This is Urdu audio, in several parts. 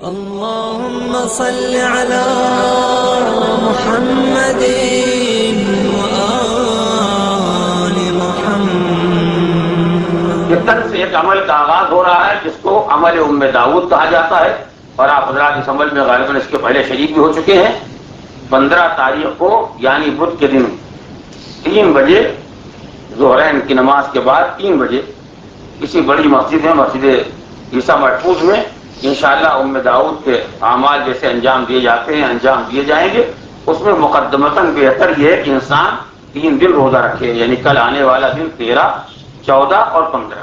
اللهم صل على محمد وآل محمد۔ یہ طرح سے ایک عمل کا آغاز ہو رہا ہے جس کو عمل ام داؤد کہا جاتا ہے، اور آپ حضرات اس عمل میں غالباً اس کے پہلے شریک بھی ہو چکے ہیں۔ 15 تاریخ کو یعنی بدھ کے دن 3 بجے ظہرین کی نماز کے بعد 3 بجے کسی بڑی مسجد ہے، مسجد عیسیٰ محفوظ میں انشاءاللہ ام داؤد کے اعمال جیسے انجام دیے جاتے ہیں انجام دیے جائیں گے۔ اس میں مقدمتاً بہتر یہ ہے کہ انسان 3 دن روزہ رکھے، یعنی کل آنے والا دن 13، 14 اور 15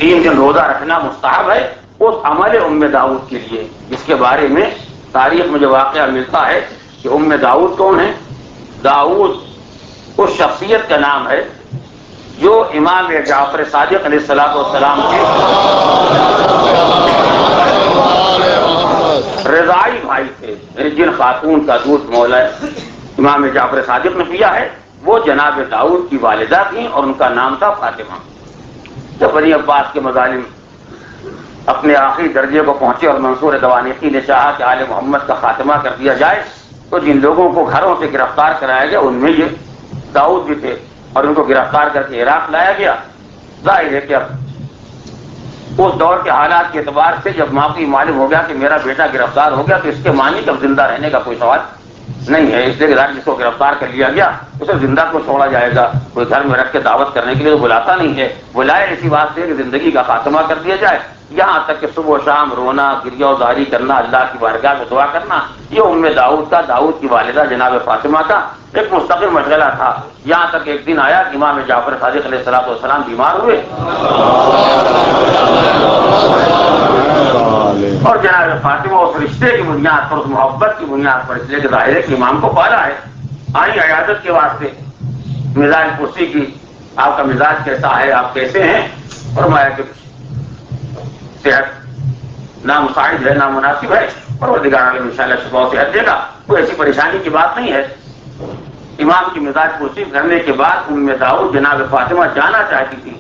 3 دن روزہ رکھنا مستحب ہے اس عمل ام داؤد کے لیے، جس کے بارے میں تاریخ میں جو واقعہ ملتا ہے کہ ام داؤد کون ہے؟ داؤد اس شخصیت کا نام ہے جو امام جعفر صادق علیہ السلام کے رضائی بھائی تھے، یعنی جن خاتون کا دودھ مولا امام جعفر صادق نے پیا ہے وہ جناب داؤد کی والدہ تھیں اور ان کا نام تھا فاطمہ۔ جب بنی عباس کے مظالم اپنے آخری درجے کو پہنچے اور منصور دوانیقی نے چاہا کہ آل محمد کا خاتمہ کر دیا جائے، تو جن لوگوں کو گھروں سے گرفتار کرایا گیا ان میں یہ داؤد بھی تھے، اور ان کو گرفتار کر کے عراق لایا گیا۔ ظاہر ہے کہ اب اس دور کے حالات کے اعتبار سے جب ماں کو معلوم ہو گیا کہ میرا بیٹا گرفتار ہو گیا تو اس کے معنی کہ اب زندہ رہنے کا کوئی سوال نہیں ہے، اس لیے جس کو گرفتار کر لیا گیا اسے زندہ کو چھوڑا جائے گا، کوئی گھر میں رکھ کے دعوت کرنے کے لیے تو بلاتا نہیں ہے، بلائے اسی واسطے کہ زندگی کا خاتمہ کر دیا جائے۔ یہاں تک کہ صبح و شام رونا گریہ و زاری کرنا، اللہ کی بارگاہ میں دعا کرنا، یہ ام داؤد کا، داؤد کی والدہ جناب فاطمہ کا ایک مستقل مشغلہ تھا۔ یہاں تک ایک دن آیا کہ امام جعفر صادق علیہ السلام بیمار ہوئے اور جناب فاطمہ اس رشتے کی بنیاد پر، اس محبت کی بنیاد پر، اس لیے کہ ظاہر ہے کہ امام کو پالا ہے، آئی عیادت کے واسطے، مزاج پرسی کی، آپ کا مزاج کیسا ہے، آپ کیسے ہیں؟ فرمایا کہ صحت نامساعد ہے، نامناسب ہے، پروردگار عالم انشاءاللہ شفا و صحت دے گا، کوئی ایسی پریشانی کی بات نہیں ہے۔ امام کی مزاج پرسی کرنے کے بعد ام داؤد جناب فاطمہ جانا چاہتی تھی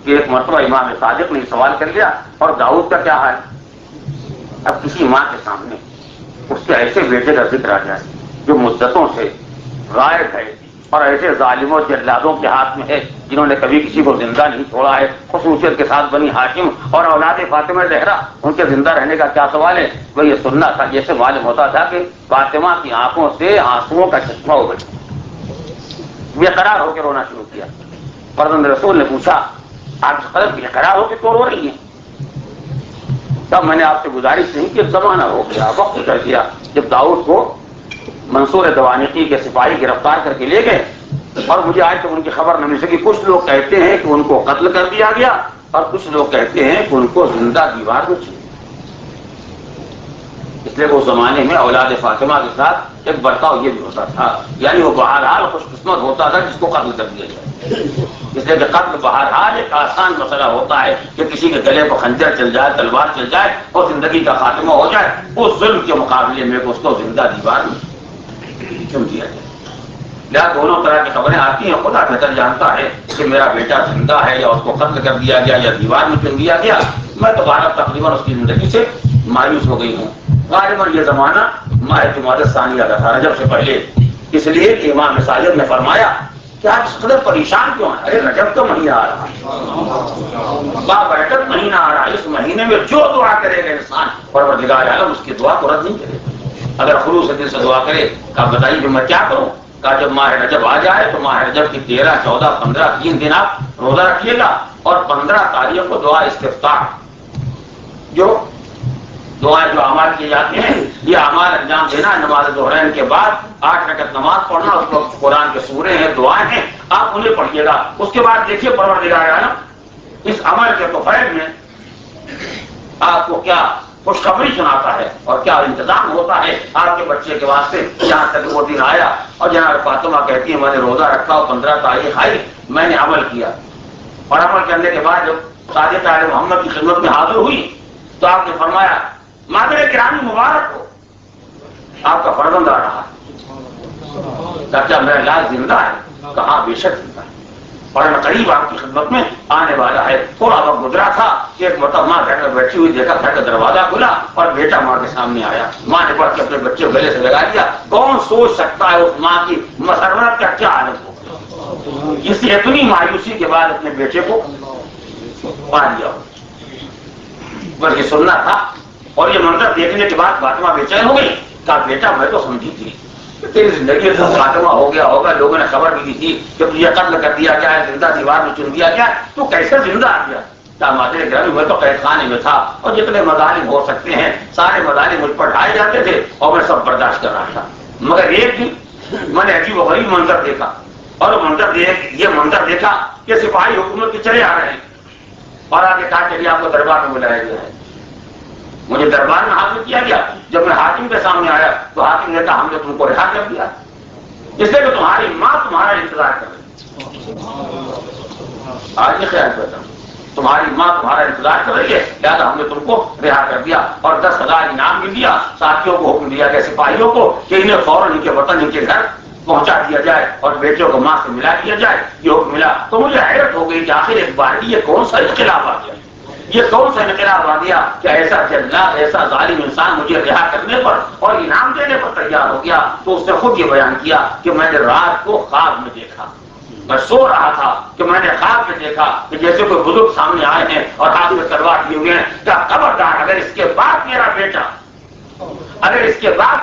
کہ ایک مرتبہ امام صادق نے سوال کر لیا اور داؤد کا کیا حال؟ اب کسی ماں کے سامنے اس کے ایسے بیٹے کا ذکر آ جائے جو مدتوں سے غائب ہے اور ایسے ظالموں جلادوں کے ہاتھ میں ہے جنہوں نے کبھی کسی کو زندہ نہیں چھوڑا ہے، خصوصیت کے ساتھ بنی ہاشم اور اولاد فاطمہ زہرا، ان کے زندہ رہنے کا کیا سوال ہے؟ وہ یہ سننا تھا، جیسے معلوم ہوتا تھا کہ فاطمہ کی آنکھوں سے آنسوؤں کا چشمہ ابل بے قرار ہو کے رونا شروع کیا۔ فرزند رسول نے پوچھا آپ اس قدر بے قرار ہو کے کیوں رو رہی ہیں؟ تب میں نے آپ سے گزارش نہیں کہ زمانہ ہو گیا، وقت کر دیا جب داؤد کو منصور دوانیقی کے سپاہی گرفتار کر کے لے گئے اور مجھے آج تک ان کی خبر نہ مل سکی۔ کچھ لوگ کہتے ہیں کہ ان کو قتل کر دیا گیا اور کچھ لوگ کہتے ہیں کہ ان کو زندہ دیوار میں چھوڑ، اس لیے اس زمانے میں اولاد فاطمہ کے ساتھ ایک برتاؤ یہ بھی ہوتا تھا، یعنی وہ بہرحال خوش قسمت ہوتا تھا جس کو قتل کر دیا جائے، اس لیے کہ قتل بہرحال ایک آسان مسئلہ ہوتا ہے کہ کسی کے گلے کو خنجر چل جائے، تلوار چل جائے اور زندگی کا خاتمہ ہو جائے، اس ظلم کے مقابلے میں اس کو زندہ دیوار میں کیوں دیا جائے؟ لہٰذا دونوں طرح کی خبریں آتی ہیں، خدا بہتر جانتا ہے کہ میرا بیٹا زندہ ہے یا اس کو قتل کر دیا گیا یا دیوار میں چن دیا گیا۔ میں تو غالب تقریباً اس کی زندگی سے مایوس ہو گئی ہوں۔ غالباً یہ زمانہ ماہ جمادی الثانیہ کا تھا، رجب سے پہلے، اس لیے کہ امام صادق نے فرمایا کہ آپ اس قدر پریشان کیوں ہیں؟ ارے رجب کا مہینہ آ رہا ہے، بابرکت مہینہ آ رہا ہے، اس مہینے میں جو دعا کرے گا انسان پروردگار عالم اس کی دعا کو رد نہیں کرے گا۔ اگر خلوص دل سے دعا کرے آپ بتائیے کہ میں کیا کروں؟ کہا جب ماہ رجب آ جائے تو ماہ رجب کی 13، 14، 15 3 دن آپ روزہ رکھیے گا، اور 15 تاریخ کو دعا استفتاح، جو دعائیں جو اعمال کیے جاتے ہیں یہ اعمال انجام دینا، نماز ظہرین کے بعد 8 رکعت نماز پڑھنا، اس وقت قرآن کے سورے ہیں، دعائیں ہیں، آپ انہیں پڑھیے گا۔ اس کے بعد دیکھیے پروردگار عالم اس عمل کے توفیق میں آپ کو کیا خوشخبری سناتا ہے اور کیا انتظام ہوتا ہے آپ کے بچے کے واسطے۔ یہاں تک وہ دن آیا اور جناب فاطمہ کہتی ہے میں نے روزہ رکھا اور 15 تاریخ آئی، میں نے عمل کیا، اور عمل کرنے کے بعد جب صادق آل محمد کی خدمت میں حاضر ہوئی تو آپ نے فرمایا مادر گرامی مبارک ہو، آپ کا فرزند آ رہا ہے۔ چاچا میرا لاز زندہ ہے؟ کہا بے شک زندہ ہے۔ اور قریب آپ کی خدمت میں آنے والا ہے. تھوڑا وقت گزرا تھا کہ ایک مرتبہ ماں گھر میں بیٹھی ہوئی دیکھا گھر کا دروازہ کھلا اور بیٹا ماں کے سامنے آیا. ماں نے پڑھ کے اپنے بچے کو گلے سے لگا دیا. کون سوچ سکتا ہے اس ماں کی مسرت کا کیا حالت ہو, اس نے اتنی مایوسی کے بعد اپنے بیٹے کو پا لیا. بس یہ سننا تھا. اور یہ منظر دیکھنے کے بعد فاطمہ بے چین ہو گئی. کہا بیٹا میں تو سمجھی تھی تیری زندگی کا خاتمہ ہو گیا ہوگا, لوگوں نے خبر بھی دی تھی کہ تجھے قتل کر دیا گیا ہے, زندہ دیوار میں چن دیا گیا, تو کیسے زندہ آ گیا؟ مادر گرامی میں تو قید خانے میں تھا اور جتنے مظالم ہو سکتے ہیں سارے مظالم مجھ پر ڈھائے جاتے تھے اور میں سب برداشت کر رہا تھا. مگر ایک دن میں نے عجیب و غریب منظر دیکھا, اور یہ منظر دیکھا کہ سپاہی حکومت کے چلے آ رہے ہیں اور آگے کہا چلیے آپ کو دربار میں بلایا گیا ہے. مجھے دربار میں حاضر کیا گیا. جب میں حاکم کے سامنے آیا تو حاکم نے کہا ہم نے تم کو رہا کر دیا اس لیے کہ تمہاری ماں تمہارا انتظار کر رہی ہے. آج یہ خیال کرتا ہوں, تمہاری ماں تمہارا انتظار کر رہی ہے, لہٰذا ہم نے تم کو رہا کر دیا اور 10,000 انعام بھی دیا. ساتھیوں کو حکم دیا گیا سپاہیوں کو کہ انہیں فوراً ان کے وطن ان کے گھر پہنچا دیا جائے اور بیٹوں کو ماں سے ملا دیا جائے. یہ حکم ملا تو مجھے حیرت ہو گئی کہ آخر ایک بار یہ کون سا انقلاب آ گیا, یہ کون سا انقلاب آ گیا کہ ایسا جلاد ایسا ظالم انسان مجھے رہا کرنے پر اور انعام دینے پر تیار ہو گیا. تو اس نے خود یہ بیان کیا کہ میں نے رات کو خواب میں دیکھا, میں سو رہا تھا کہ میں نے خواب میں دیکھا کہ جیسے کوئی بزرگ سامنے آئے ہیں اور ہاتھ میں تلوار لیے ہوئے ہیں. کیا خبردار اگر اس کے بعد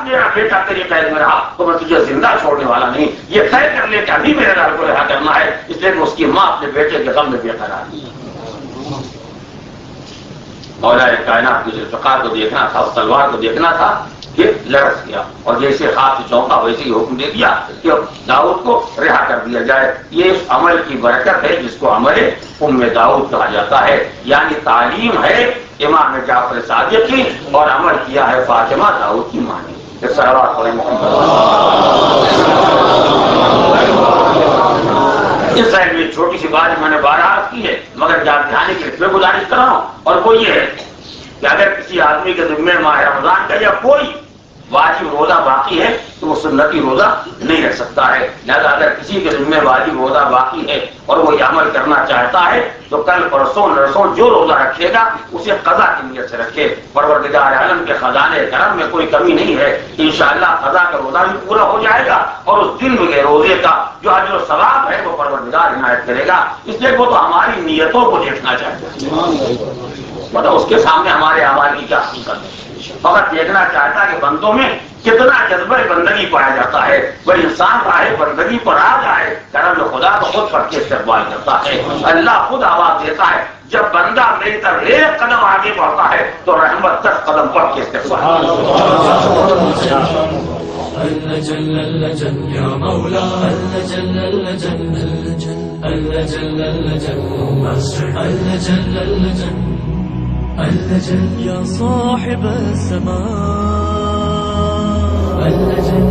میرا بیٹا تیری قید میں رہا تو میں تجھے زندہ چھوڑنے والا نہیں. یہ طے کر لے کہ ابھی میرے لال کو رہا کرنا ہے. اس لیے کہ اس کی ماں اپنے بیٹے کے غم میں بے قرار ہے. مولا کائنات کی ذوالفقار کو دیکھنا تھا, اس تلوار کو دیکھنا تھا کہ لڑک گیا اور جیسے خواب سے چونکا ویسے ہی حکم دے دیا کہ داؤد کو رہا کر دیا جائے. یہ اس عمل کی برکت ہے جس کو عمل ام داؤد کہا جاتا ہے. یعنی تعلیم ہے امام جعفر صادق کی اور عمل کیا ہے فاطمہ داؤد کی ماں نے. صلوات علی محمد. اس سائڈ میں چھوٹی سی بات میں نے بارہ کی ہے مگر جان دہانی کے لیے گزارش کر رہا ہوں, اور وہ یہ ہے کہ اگر کسی آدمی کے ذمہ ماہ رمضان کا یا کوئی واجب روزہ باقی ہے تو وہ سنتی روزہ نہیں رکھ سکتا ہے. لہذا اگر کسی کے ذمہ واجب روزہ باقی ہے اور وہ یہ عمل کرنا چاہتا ہے تو کل پرسوں نرسوں جو روزہ رکھے گا اسے قضا کی نیت سے رکھے. پروردگار عالم کے خزانے کرم میں کوئی کمی نہیں ہے. انشاءاللہ قضا کا روزہ بھی پورا ہو جائے گا اور اس دن کے روزے کا جو اجر و ثواب ہے وہ پروردگار عنایت کرے گا. اس لیے وہ تو ہماری نیتوں کو دیکھنا چاہتا ہے, مطلب اس کے سامنے ہمارے اعمال کی کیا حقیقت ہے. فقط دیکھنا چاہتا کہ بندوں میں کتنا جذبہ بندگی پایا جاتا ہے. وہ انسان راہ بندگی پر آ جائے کرم خدا کو خود پڑھ کے استقبال کرتا ہے. اللہ خود آواز دیتا ہے جب بندہ میری طرف ایک قدم آگے بڑھتا ہے تو رحمت 10 قدم پڑھ کے استقبال. اللہ جل اللہ جل یا مولا اللہ جل اللہ جل اللہ جل اللہ جل اللہ جل اللہ جل اللہ جل یا صاحب السماء اللہ جل